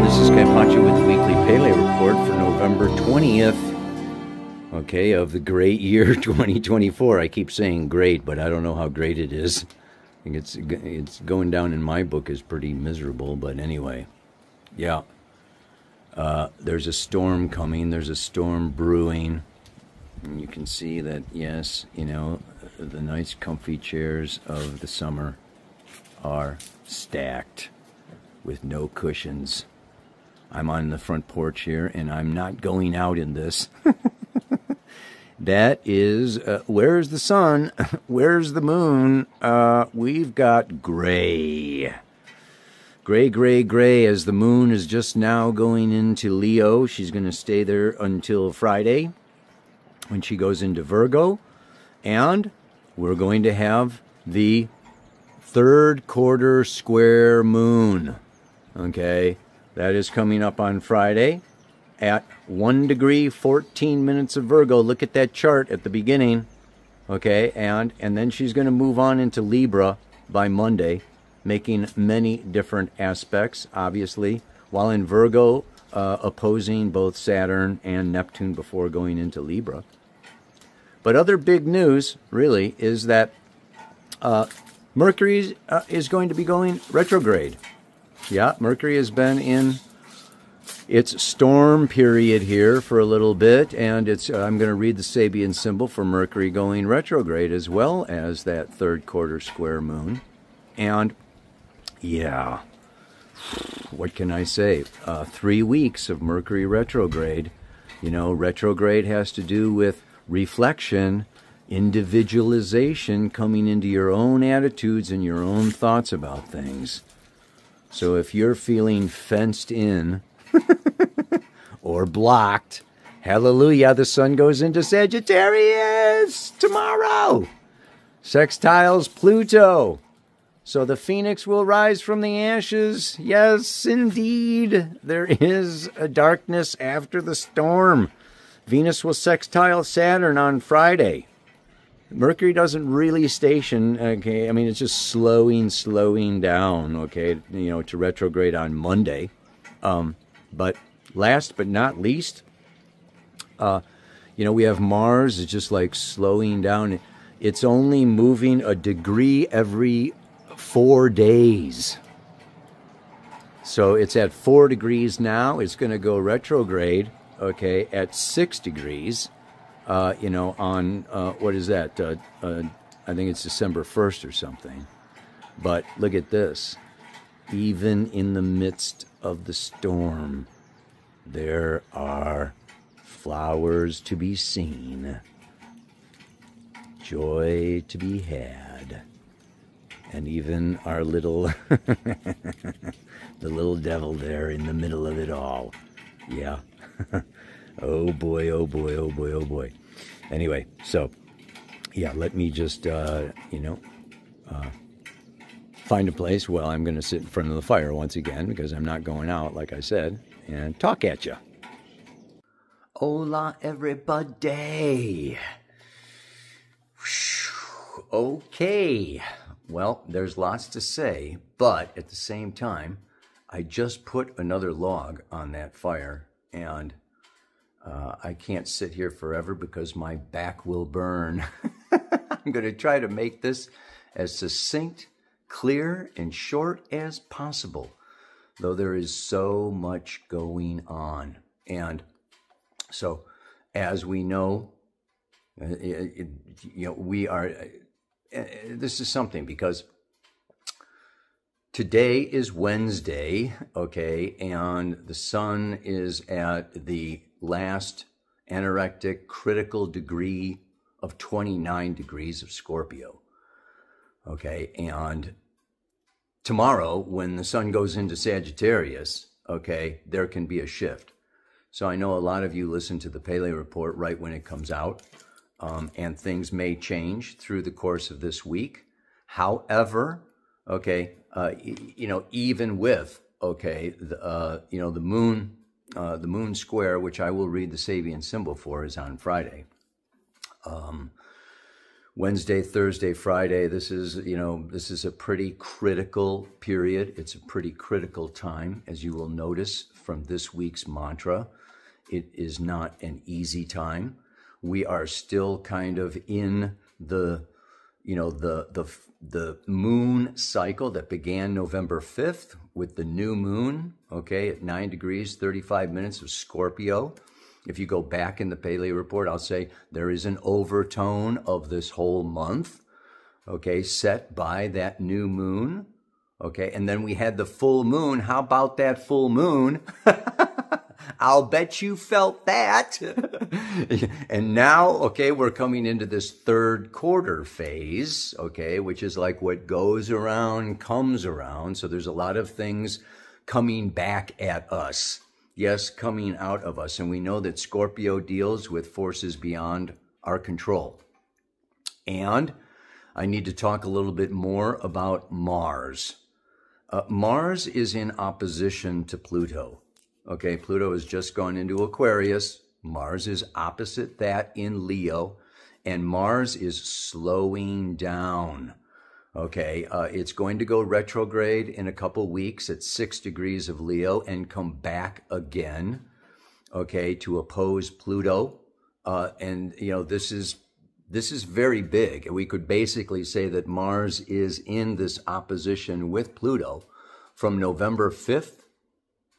This is Kaipacha with the weekly Pele report for November 20th, okay, of the great year 2024. I keep saying great, but I don't know how great it is. I think it's going down in my book as pretty miserable, but anyway, yeah. There's a storm coming, there's a storm brewing, and you can see that, yes, you know, the nice comfy chairs of the summer are stacked with no cushions. I'm on the front porch here, and I'm not going out in this. That is, where's the sun? Where's the moon? We've got gray. Gray, gray, gray, as the moon is just now going into Leo. She's going to stay there until Friday, when she goes into Virgo. And we're going to have the third quarter square moon. Okay, that is coming up on Friday at 1 degree, 14 minutes of Virgo. Look at that chart at the beginning. Okay, and then she's going to move on into Libra by Monday, making many different aspects, obviously, while in Virgo, opposing both Saturn and Neptune before going into Libra. But other big news, really, is that Mercury is going to be going retrograde. Yeah, Mercury has been in its storm period here for a little bit, and I'm going to read the Sabian symbol for Mercury going retrograde, as well as that third quarter square moon. And yeah, what can I say? 3 weeks of Mercury retrograde. You know, retrograde has to do with reflection, individualization, coming into your own attitudes and your own thoughts about things. So if you're feeling fenced in or blocked, hallelujah, the sun goes into Sagittarius tomorrow. Sextiles Pluto. So the phoenix will rise from the ashes. Yes, indeed. There is a darkness after the storm. Venus will sextile Saturn on Friday. Mercury doesn't really station, okay, I mean, it's just slowing down, okay, you know, to retrograde on Monday. But last but not least, you know, we have Mars. It's just like slowing down. It's only moving a degree every 4 days. So it's at 4 degrees now. It's going to go retrograde, okay, at 6 degrees. You know, on, what is that? I think it's December 1st or something. But look at this. Even in the midst of the storm, there are flowers to be seen, joy to be had, and even our little, the little devil there in the middle of it all. Yeah. Oh boy, oh boy, oh boy, oh boy. Anyway, so, yeah, let me just, you know, find a place. Well, I'm going to sit in front of the fire once again, because I'm not going out, like I said, and talk at you. Hola, everybody. Okay. Well, there's lots to say, but at the same time, I just put another log on that fire, and I can't sit here forever because my back will burn. I'm going to try to make this as succinct, clear, and short as possible, though there is so much going on. And so, as we know, you know, we are, this is something, because today is Wednesday, okay, and the sun is at the last anorectic critical degree of 29 degrees of Scorpio. Okay, and tomorrow, when the sun goes into Sagittarius, okay, there can be a shift. So I know a lot of you listen to the Pele report right when it comes out, and things may change through the course of this week. However, okay, you know, even with, okay, you know, the moon square, which I will read the Sabian symbol for, is on Friday. Wednesday, Thursday, Friday, this is a pretty critical period. It's a pretty critical time, as you will notice from this week's mantra. It is not an easy time. We are still kind of in the moon cycle that began November 5th with the new moon, okay, at 9 degrees, 35 minutes of Scorpio. If you go back in the Paleo report, I'll say there is an overtone of this whole month, okay, set by that new moon, okay? And then we had the full moon. How about that full moon? I'll bet you felt that. And now, okay, we're coming into this third quarter phase, okay, which is like what goes around comes around. So there's a lot of things coming back at us. Yes, coming out of us. And we know that Scorpio deals with forces beyond our control. And I need to talk a little bit more about Mars. Mars is in opposition to Pluto. Okay, Pluto has just gone into Aquarius. Mars is opposite that in Leo. And Mars is slowing down. Okay, it's going to go retrograde in a couple weeks at 6 degrees of Leo and come back again, okay, to oppose Pluto. And, this is very big. We could basically say that Mars is in this opposition with Pluto from November 5th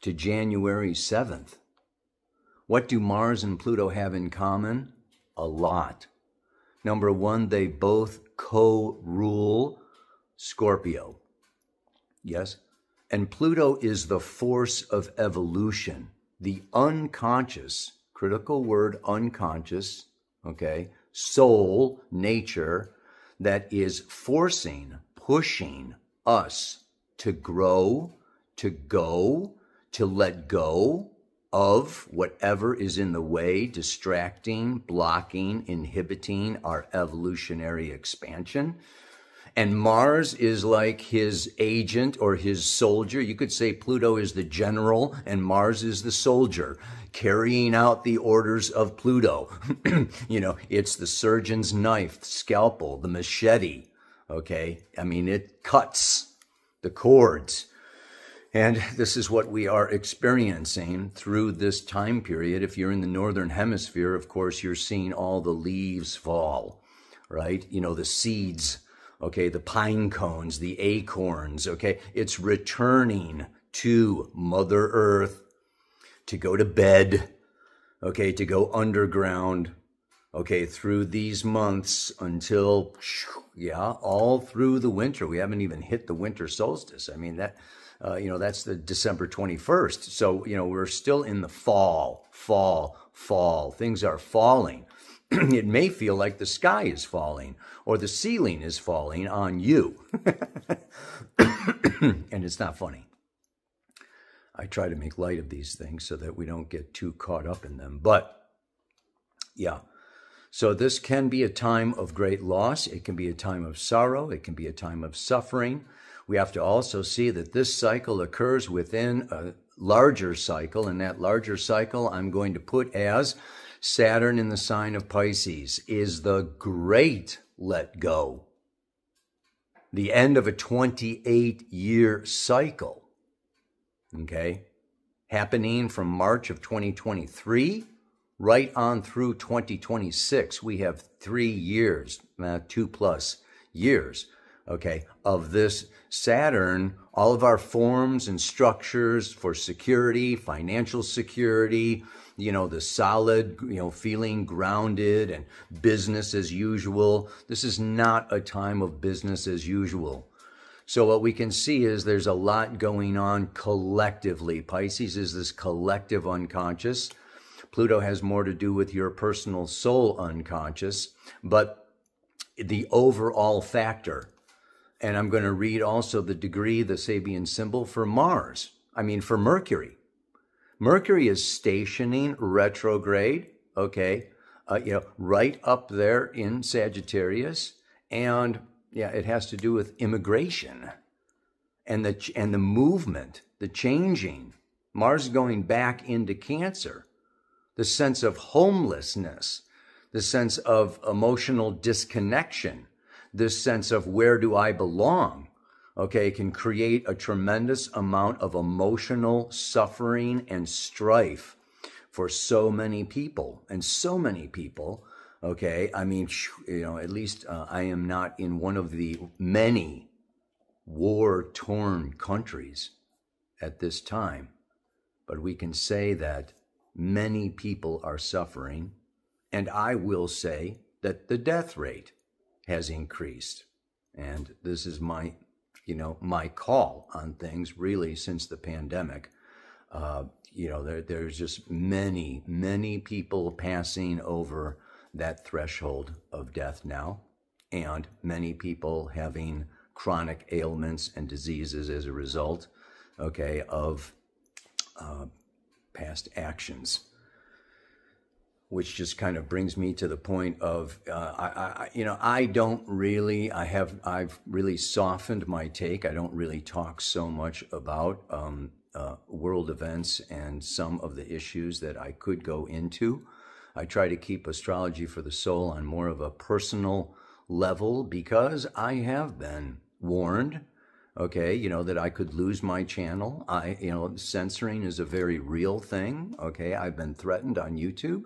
to January 7th. What do Mars and Pluto have in common? A lot. Number one, they both co-rule Scorpio. Yes? And Pluto is the force of evolution, the unconscious, critical word unconscious, okay, soul, nature, that is forcing, pushing us to grow, to go, to let go of whatever is in the way, distracting, blocking, inhibiting our evolutionary expansion. And Mars is like his agent or his soldier. You could say Pluto is the general and Mars is the soldier, carrying out the orders of Pluto. It's the surgeon's knife, the scalpel, the machete, okay? I mean, it cuts the cords. And this is what we are experiencing through this time period. If you're in the northern hemisphere, of course, you're seeing all the leaves fall, right? The seeds, okay, the pine cones, the acorns, okay? It's returning to Mother Earth to go to bed, okay, to go underground, okay, through these months until, all through the winter. We haven't even hit the winter solstice. I mean, that's the December 21st. So, we're still in the fall. Things are falling. It may feel like the sky is falling or the ceiling is falling on you. And it's not funny. I try to make light of these things so that we don't get too caught up in them. But, yeah. So this can be a time of great loss. It can be a time of sorrow. It can be a time of suffering. We have to also see that this cycle occurs within a larger cycle, and that larger cycle I'm going to put as Saturn in the sign of Pisces is the great let go. The end of a 28-year cycle, okay, happening from March of 2023 right on through 2026. We have 3 years, 2+ years, okay, of this Saturn, all of our forms and structures for security, financial security, the solid, feeling grounded and business as usual. This is not a time of business as usual. So what we can see is there's a lot going on collectively. Pisces is this collective unconscious. Pluto has more to do with your personal soul unconscious, but the overall factor. And I'm going to read also the degree, the Sabian symbol for Mars. For Mercury. Mercury is stationing retrograde, okay, right up there in Sagittarius. And yeah, it has to do with immigration and the movement, the changing. Mars going back into Cancer, the sense of homelessness, this sense of emotional disconnection, this sense of where do I belong, okay, can create a tremendous amount of emotional suffering and strife for so many people. And so many people, okay, I mean, at least I am not in one of the many war-torn countries at this time, but we can say that many people are suffering, and I will say that the death rate has increased. And this is my call on things really since the pandemic. There's just many people passing over that threshold of death now, and many people having chronic ailments and diseases as a result, okay, of past actions. Which just kind of brings me to the point of, I've really softened my take. I don't really talk so much about world events and some of the issues that I could go into. I try to keep Astrology for the Soul on more of a personal level because I have been warned, okay, that I could lose my channel. Censoring is a very real thing, okay? I've been threatened on YouTube,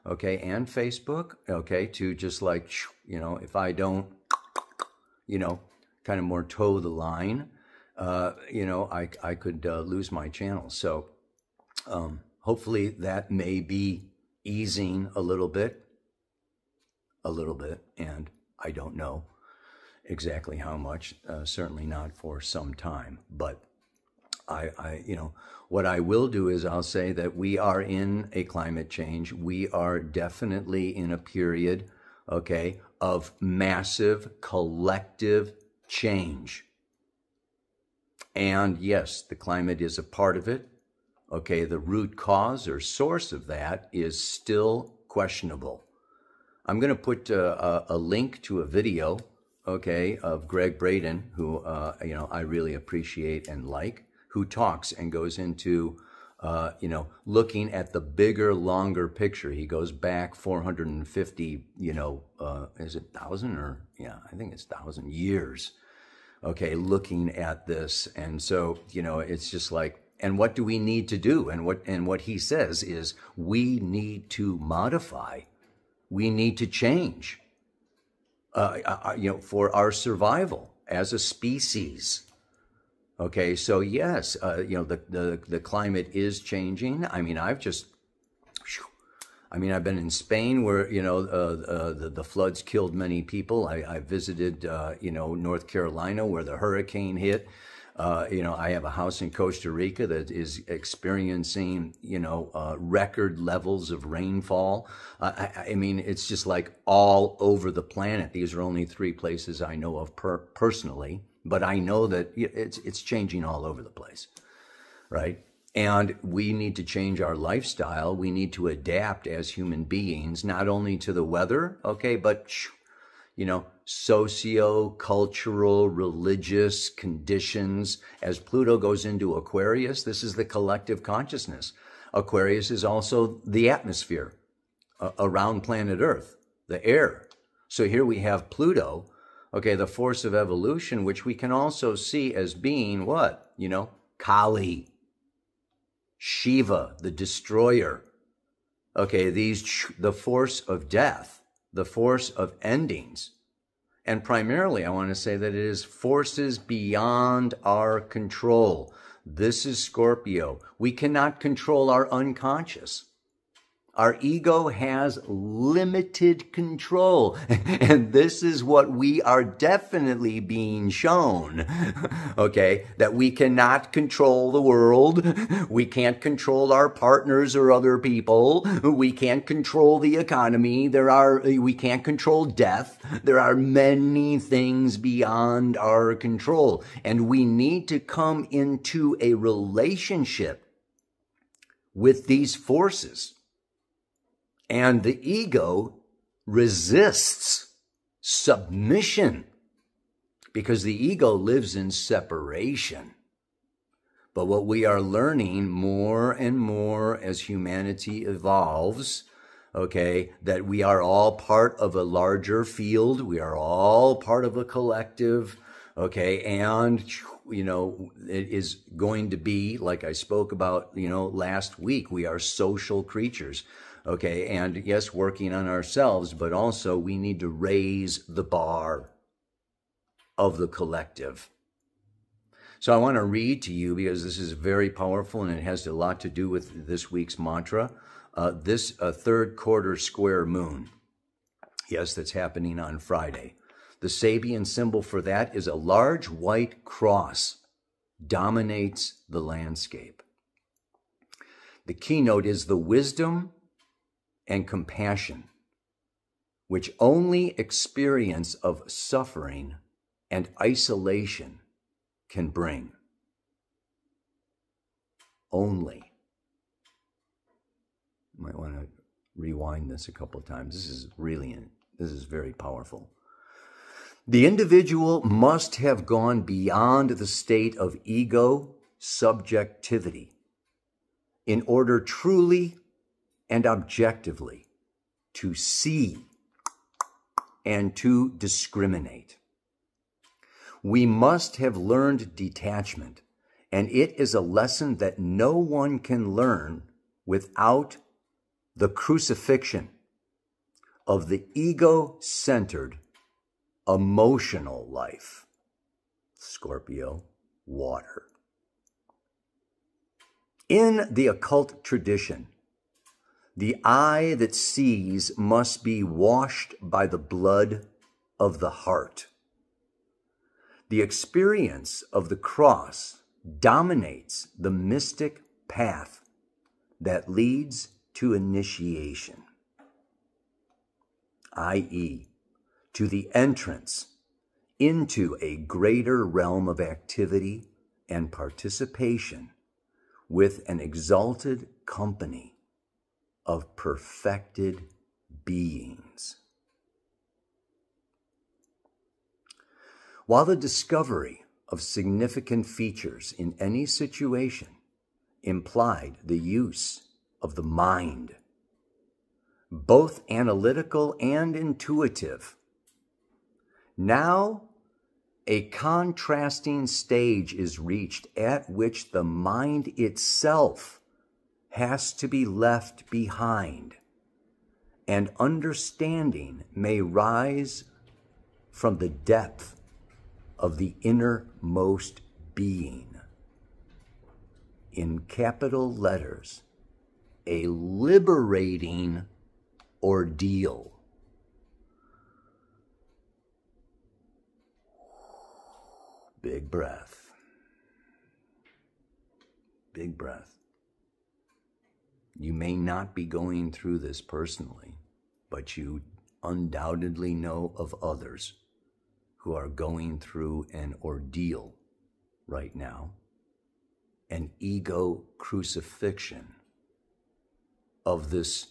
okay, and Facebook, okay, to just like, if I don't, kind of more toe the line, I could lose my channel. So hopefully that may be easing a little bit, and I don't know exactly how much, certainly not for some time, but what I will do is I'll say that we are in a climate change. We are definitely in a period, okay, of massive collective change. And yes, the climate is a part of it. Okay, the root cause or source of that is still questionable. I'm going to put a link to a video, okay, of Greg Braden, who, I really appreciate and like, who talks and goes into, looking at the bigger, longer picture. He goes back 450, is it 1,000 or, yeah, I think it's 1,000 years, okay, looking at this. And so, it's just like, and what do we need to do? And what he says is we need to modify. We need to change, for our survival as a species. Okay, so yes, the climate is changing. I mean, I've been in Spain where, the floods killed many people. I visited, North Carolina where the hurricane hit. I have a house in Costa Rica that is experiencing, record levels of rainfall. I mean, it's just like all over the planet. These are only 3 places I know of personally, but I know that it's changing all over the place, right? And we need to change our lifestyle. We need to adapt as human beings, not only to the weather, okay, but socio-cultural, religious conditions. As Pluto goes into Aquarius, this is the collective consciousness. Aquarius is also the atmosphere around planet Earth, the air. So here we have Pluto, okay, the force of evolution, which we can also see as being what? Kali, Shiva, the destroyer. Okay, the force of death, the force of endings. And primarily, I want to say that it is forces beyond our control. This is Scorpio. We cannot control our unconscious. Our ego has limited control. And this is what we are definitely being shown, okay? That we cannot control the world. We can't control our partners or other people. We can't control the economy. We can't control death. There are many things beyond our control. And we need to come into a relationship with these forces. And the ego resists submission because the ego lives in separation. But what we are learning more and more as humanity evolves, okay, that we are all part of a larger field. We are all part of a collective, okay, and, you know, it is going to be, like I spoke about, you know, last week, we are social creatures, okay, and yes, working on ourselves, but also we need to raise the bar of the collective. So I want to read to you, because this is very powerful and it has a lot to do with this week's mantra. This third quarter square moon, yes, that's happening on Friday. The Sabian symbol for that is a large white cross, dominates the landscape. The keynote is the wisdom and compassion, which only experience of suffering and isolation can bring. Only. You might want to rewind this a couple of times. This is very powerful. The individual must have gone beyond the state of ego subjectivity in order truly and objectively to see and to discriminate. We must have learned detachment, and it is a lesson that no one can learn without the crucifixion of the ego-centered emotional life. Scorpio, water. In the occult tradition, the eye that sees must be washed by the blood of the heart. The experience of the cross dominates the mystic path that leads to initiation, i.e., to the entrance into a greater realm of activity and participation with an exalted company of perfected beings. While the discovery of significant features in any situation implied the use of the mind, both analytical and intuitive, now a contrasting stage is reached at which the mind itself has to be left behind, and understanding may rise from the depth of the innermost being. In capital letters, a liberating ordeal. Big breath. Big breath. You may not be going through this personally, but you undoubtedly know of others who are going through an ordeal right now, an ego crucifixion of this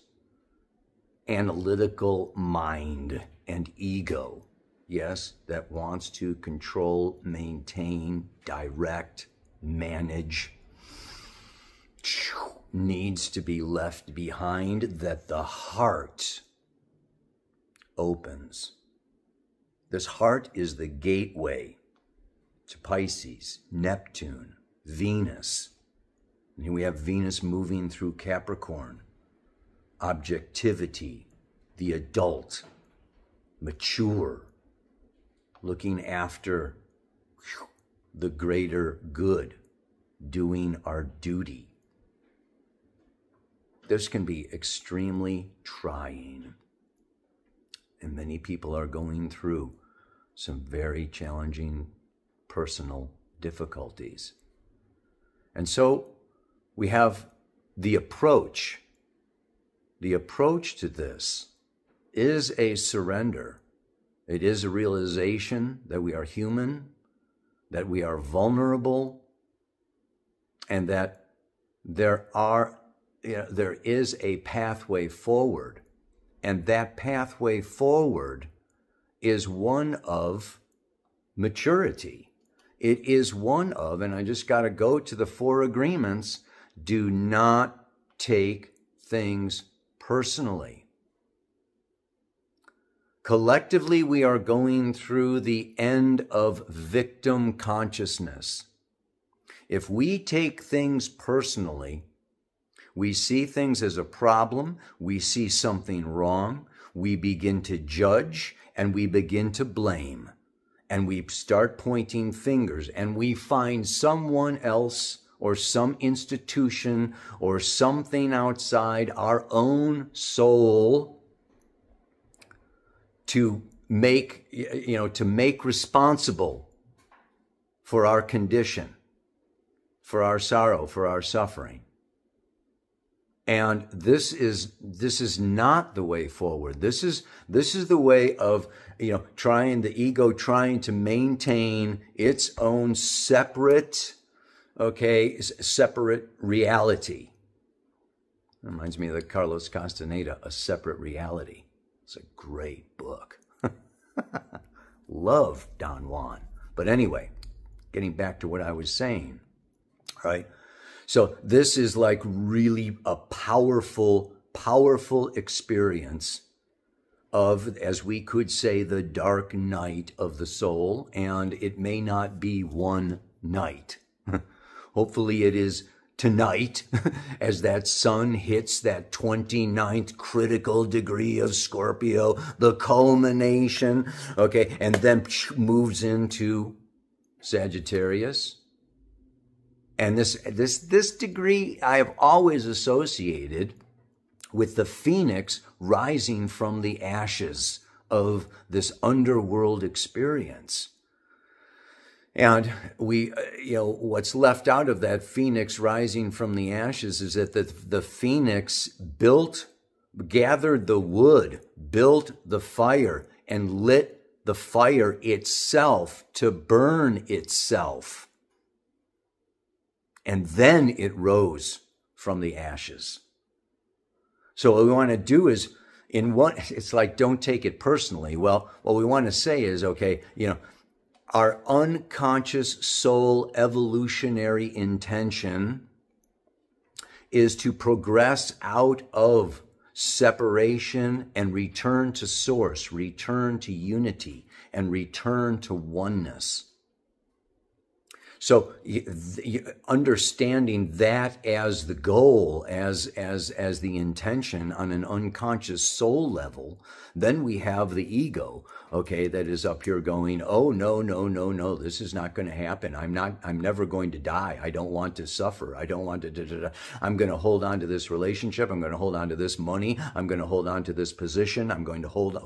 analytical mind and ego, yes, that wants to control, maintain, direct, manage, needs to be left behind, that the heart opens. This heart is the gateway to Pisces, Neptune, Venus. And here we have Venus moving through Capricorn. Objectivity, the adult, mature, looking after the greater good, doing our duty. This can be extremely trying, and many people are going through some very challenging personal difficulties. And so we have the approach. The approach to this is a surrender. It is a realization that we are human, that we are vulnerable, and that there is a pathway forward. And that pathway forward is one of maturity. It is one of, and I just got to go to the 4 agreements, do not take things personally. Collectively, we are going through the end of victim consciousness. If we take things personally, we see things as a problem, we see something wrong, we begin to judge, and we begin to blame. And we start pointing fingers, and we find someone else or some institution or something outside our own soul to make, to make responsible for our condition, for our sorrow, for our suffering. And this is not the way forward. This is the way of, the ego trying to maintain its own separate reality. It reminds me of the Carlos Castaneda, A Separate Reality. It's a great book. Love Don Juan. But anyway, getting back to what I was saying, right? So this is like really a powerful, powerful experience of, as we could say, the dark night of the soul. And it may not be one night. Hopefully it is tonight, as that sun hits that 29th critical degree of Scorpio, the culmination, okay, and then moves into Sagittarius. And this degree I have always associated with the phoenix rising from the ashes of this underworld experience. And what's left out of that phoenix rising from the ashes is that the phoenix gathered the wood, built the fire, and lit the fire itself to burn itself. And then it rose from the ashes. So what we want to do is, it's like, don't take it personally. Well, what we want to say is, okay, our unconscious soul evolutionary intention is to progress out of separation and return to source, return to unity, and return to oneness. So understanding that as the goal, as the intention on an unconscious soul level, then we have the ego, okay, that is up here going, oh, no, this is not going to happen. I'm never going to die. I don't want to suffer. I don't want to, I'm going to hold on to this relationship. I'm going to hold on to this money. I'm going to hold on to this position. I'm going to hold.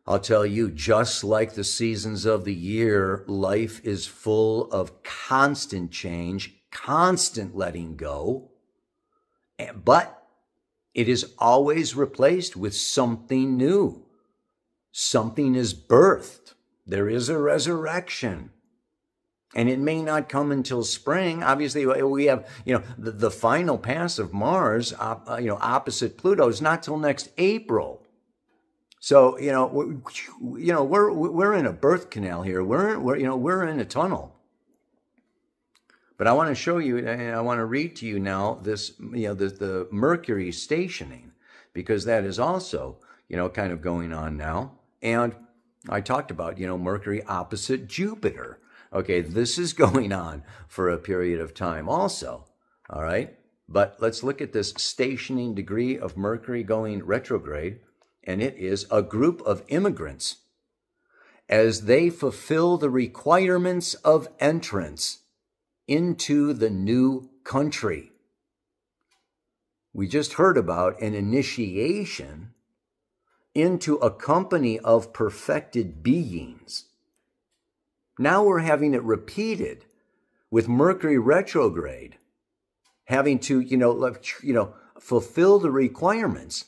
I'll tell you, just like the seasons of the year, life is full of constant change, constant letting go, but it is always replaced with something new. Something is birthed. There is a resurrection. And it may not come until spring. Obviously, we have, the final pass of Mars, opposite Pluto is not till next April. So, we're in a birth canal here. We're in a tunnel. But I want to show you, and I want to read to you now this, the Mercury stationing, because that is also, kind of going on now. And I talked about, Mercury opposite Jupiter. Okay, this is going on for a period of time also. All right. But let's look at this stationing degree of Mercury going retrograde. And it is a group of immigrants as they fulfill the requirements of entrance into the new country. We just heard about an initiation into a company of perfected beings. Now we're having it repeated with Mercury retrograde, having to, fulfill the requirements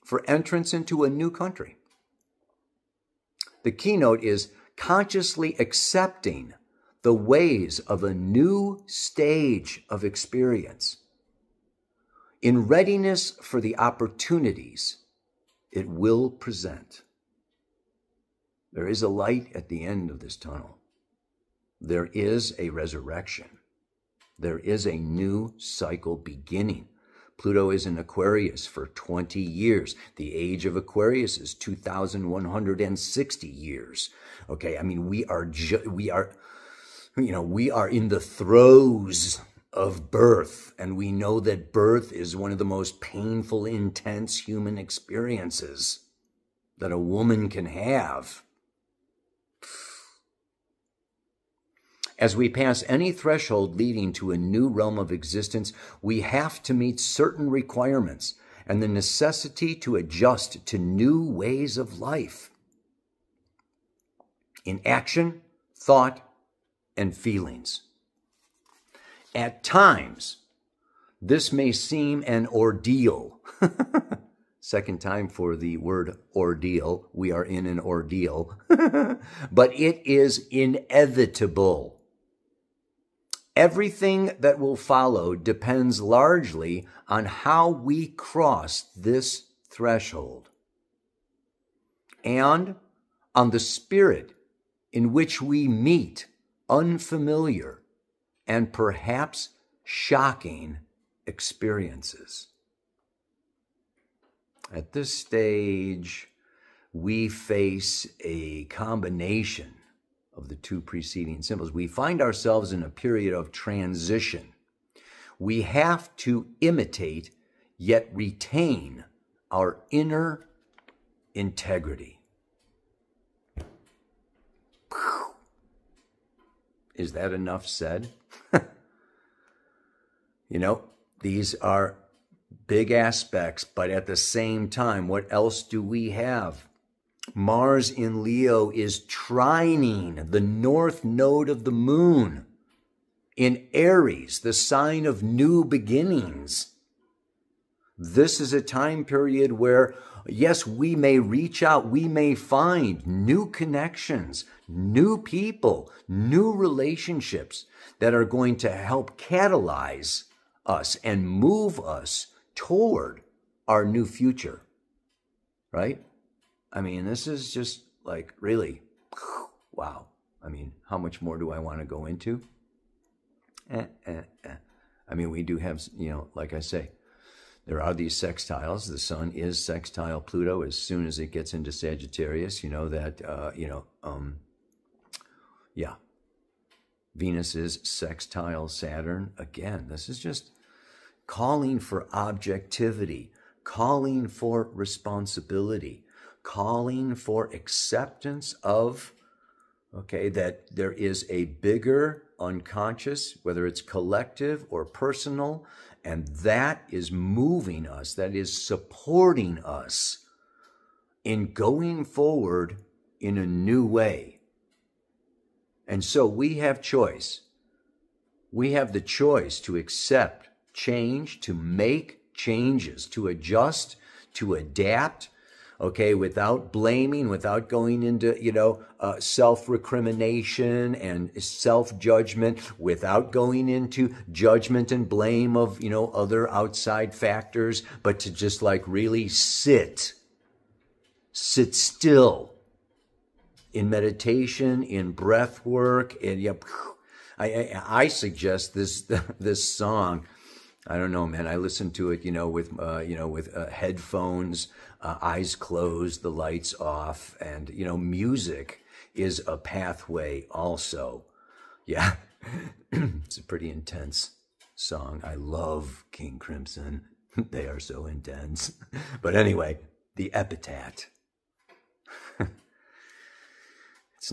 for entrance into a new country. The keynote is consciously accepting the ways of a new stage of experience in readiness for the opportunities it will present. There is a light at the end of this tunnel. There is a resurrection. There is a new cycle beginning. Pluto is in Aquarius for 20 years. The age of Aquarius is 2,160 years. Okay, I mean, we are in the throes of birth, and we know that birth is one of the most painful, intense human experiences that a woman can have. As we pass any threshold leading to a new realm of existence, we have to meet certain requirements and the necessity to adjust to new ways of life in action, thought, and feelings. At times, this may seem an ordeal. Second time for the word ordeal. We are in an ordeal. But it is inevitable. Everything that will follow depends largely on how we cross this threshold and on the spirit in which we meet unfamiliar and perhaps shocking experiences. At this stage, we face a combination of the two preceding symbols. We find ourselves in a period of transition. We have to imitate, yet retain our inner integrity. Is that enough said? You know, these are big aspects, but at the same time, what else do we have? Mars in Leo is trining the north node of the moon. In Aries, the sign of new beginnings. This is a time period where, yes, we may reach out, we may find new connections, new people, new relationships that are going to help catalyze us and move us toward our new future, right? I mean, this is just like really, wow. I mean, how much more do I want to go into? I mean, we do have, you know, like I say, there are these sextiles. The sun is sextile Pluto as soon as it gets into Sagittarius, you know, that, yeah. Venus is sextile Saturn. Again, this is just calling for objectivity, calling for responsibility, calling for acceptance of, okay, that there is a bigger unconscious, whether it's collective or personal, and that is moving us, that is supporting us in going forward in a new way. And so we have choice. We have the choice to accept change, to make changes, to adjust, to adapt, okay, without blaming, without going into, you know, self-recrimination and self-judgment, without going into judgment and blame of, you know, other outside factors, but to just like really sit still in meditation, in breath work, and yep, I suggest this song. I don't know, man. I listen to it, you know, with headphones, eyes closed, the lights off, and you know, music is a pathway also. Yeah, it's a pretty intense song. I love King Crimson. They are so intense. But anyway, the epitaph. It's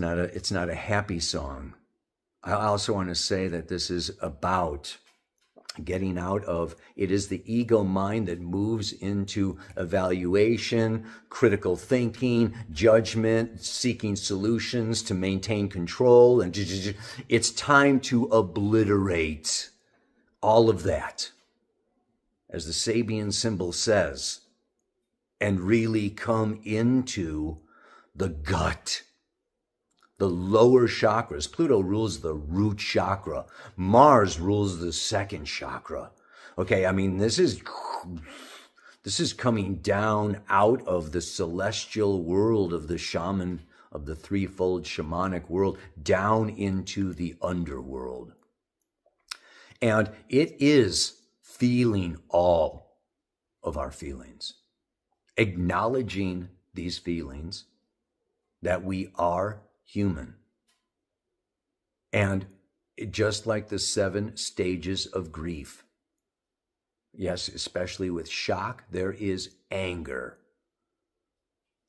not a happy song. I also want to say that this is about getting out of, it is the ego mind that moves into evaluation, critical thinking, judgment, seeking solutions to maintain control. And it's time to obliterate all of that, as the Sabian symbol says, and really come into the gut. The lower chakras. Pluto rules the root chakra. Mars rules the second chakra. Okay, I mean, this is coming down out of the celestial world of the shaman, of the threefold shamanic world, down into the underworld. And it is feeling all. of our feelings, acknowledging these feelings, that we are human. And just like the 7 stages of grief, yes, especially with shock, there is anger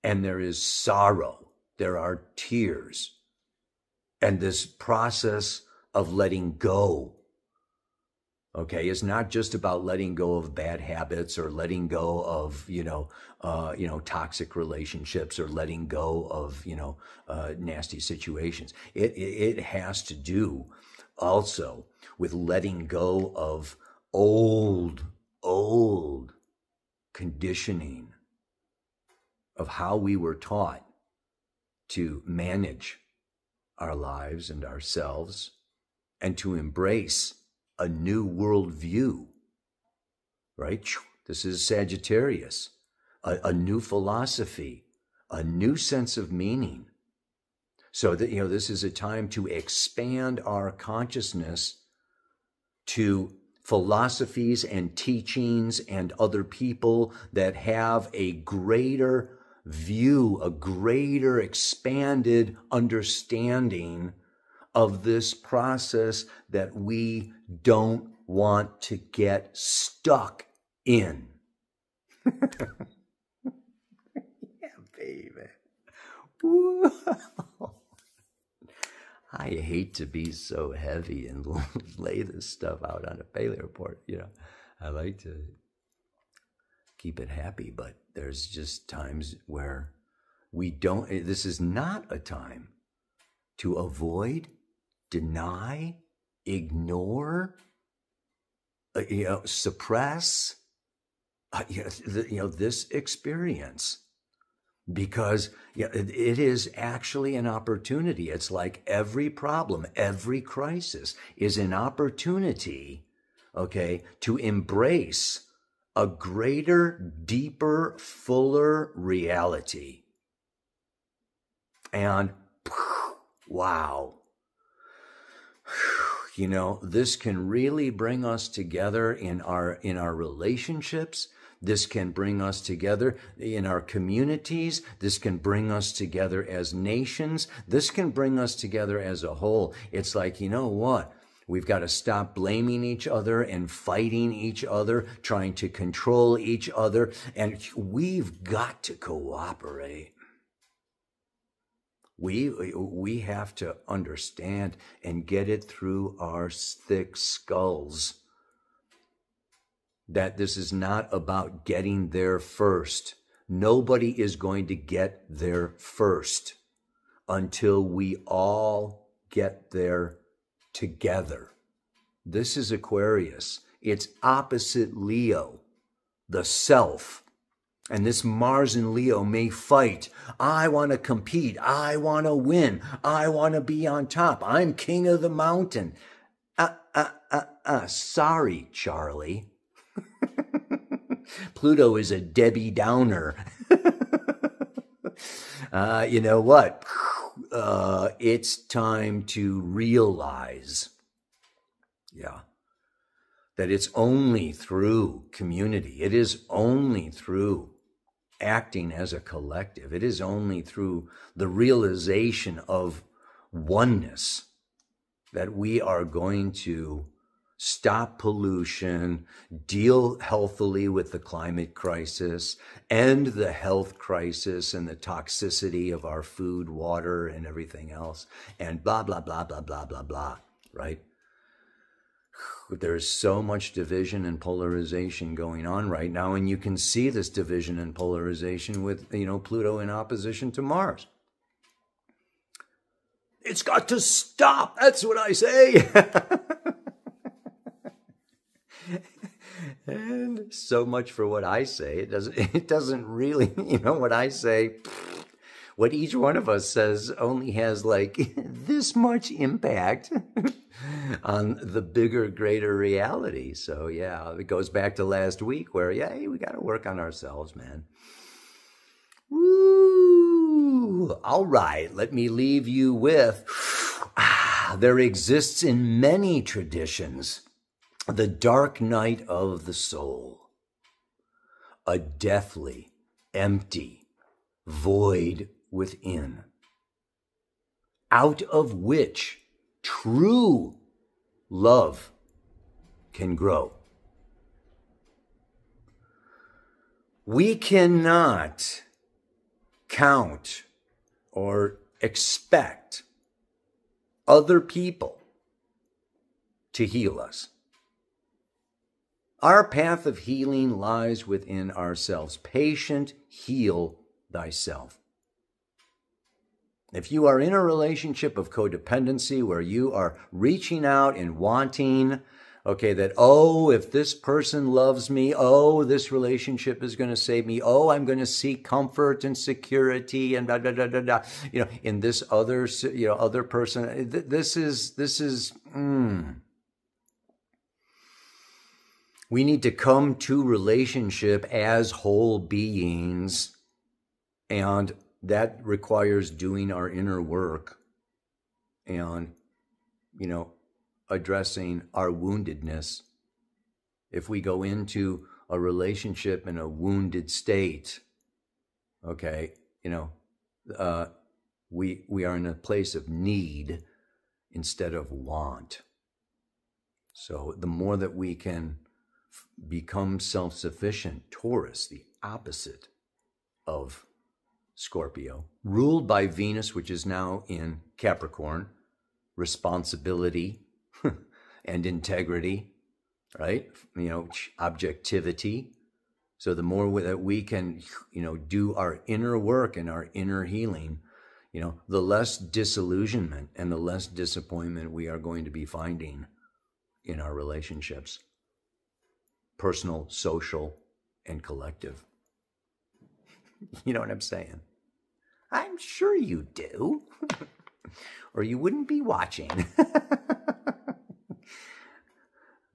and there is sorrow. There are tears. And this process of letting go, okay, is not just about letting go of bad habits or letting go of, toxic relationships or letting go of, nasty situations. It has to do also with letting go of old conditioning of how we were taught to manage our lives and ourselves and to embrace a new worldview, right? This is Sagittarius, a new philosophy, a new sense of meaning. So that, this is a time to expand our consciousness to philosophies and teachings and other people that have a greater view, a greater expanded understanding of this process that we don't want to get stuck in. Yeah, baby. Whoa. I hate to be so heavy and lay this stuff out on a paleo report. I like to keep it happy, but there's just times where this is not a time to avoid, deny, ignore, suppress, this experience. Because it is actually an opportunity. It's like every problem, every crisis is an opportunity, okay, to embrace a greater, deeper, fuller reality. And wow, this can really bring us together in our relationships. This can bring us together in our communities. This can bring us together as nations. This can bring us together as a whole. It's like, what? We've got to stop blaming each other and fighting each other, trying to control each other. And we've got to cooperate. We have to understand and get it through our thick skulls that this is not about getting there first. Nobody is going to get there first until we all get there together. This is Aquarius. It's opposite Leo, the self. And this Mars in Leo may fight. I want to compete. I want to win. I want to be on top. I'm king of the mountain. Sorry, Charlie. Pluto is a Debbie Downer. You know what? It's time to realize, that it's only through community. It is only through acting as a collective. It is only through the realization of oneness that we are going to stop pollution, deal healthily with the climate crisis, end the health crisis and the toxicity of our food, water, and everything else, and blah, blah, blah, blah, blah, blah, blah, right? There's so much division and polarization going on right now, and you can see this division and polarization with, Pluto in opposition to Mars. It's got to stop. That's what I say. And so much for what I say. It doesn't really, what I say, what each one of us says only has like this much impact on the bigger, greater reality. So yeah, it goes back to last week where, we got to work on ourselves, man. Woo! All right, let me leave you with, there exists in many traditions the dark night of the soul. a deathly, empty void within, out of which true love can grow. We cannot count or expect other people to heal us. Our path of healing lies within ourselves. Patient, heal thyself. If you are in a relationship of codependency where you are reaching out and wanting, okay, that, oh, if this person loves me, oh, this relationship is going to save me, oh, I'm going to seek comfort and security and blah, blah, blah, blah, blah, in this other, other person. This is. We need to come to relationship as whole beings, and that requires doing our inner work and, addressing our woundedness. If we go into a relationship in a wounded state, okay, we are in a place of need instead of want. So the more that we can become self-sufficient, Taurus, the opposite of Scorpio, ruled by Venus, which is now in Capricorn, responsibility and integrity, right? Objectivity. So the more that we can, do our inner work and our inner healing, the less disillusionment and the less disappointment we are going to be finding in our relationships, personal, social, and collective. You know what I'm saying? I'm sure you do. Or you wouldn't be watching.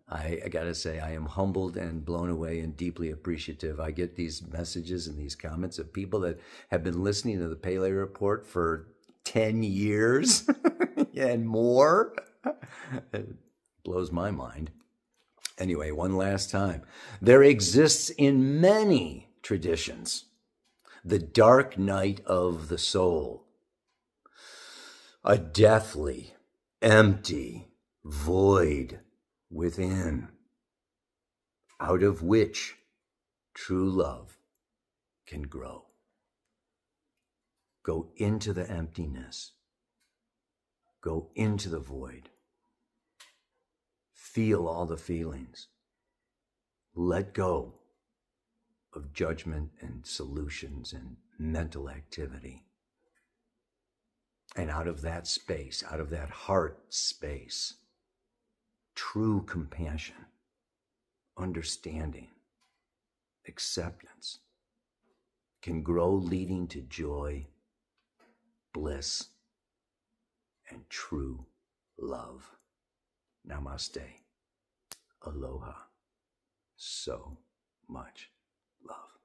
I gotta say, I am humbled and blown away and deeply appreciative. I get these messages and these comments of people that have been listening to the Pele Report for 10 years and more. It blows my mind. Anyway, one last time. There exists in many traditions the dark night of the soul, a deathly, empty void within, out of which true love can grow. Go into the emptiness. Go into the void. Feel all the feelings. Let go of judgment and solutions and mental activity. And out of that space, out of that heart space, true compassion, understanding, acceptance can grow, leading to joy, bliss, and true love. Namaste. Aloha. So much love.